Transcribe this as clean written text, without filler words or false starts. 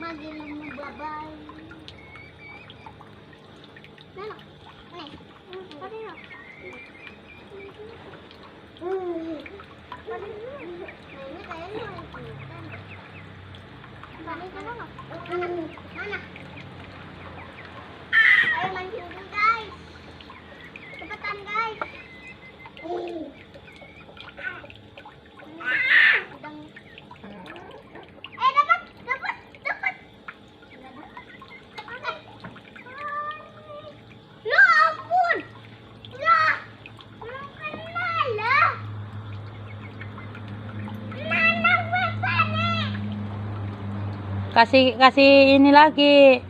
Magilang magbabay. Nana, nih, tadi no. Ini kayaknya mau ikutan. Tadi kan no. Mana? Ayo mancing dulu guys. Cepetan guys. Sedang. Dapat. Ya ampun. Lah. Belum kenal lah. Kasih ini lagi.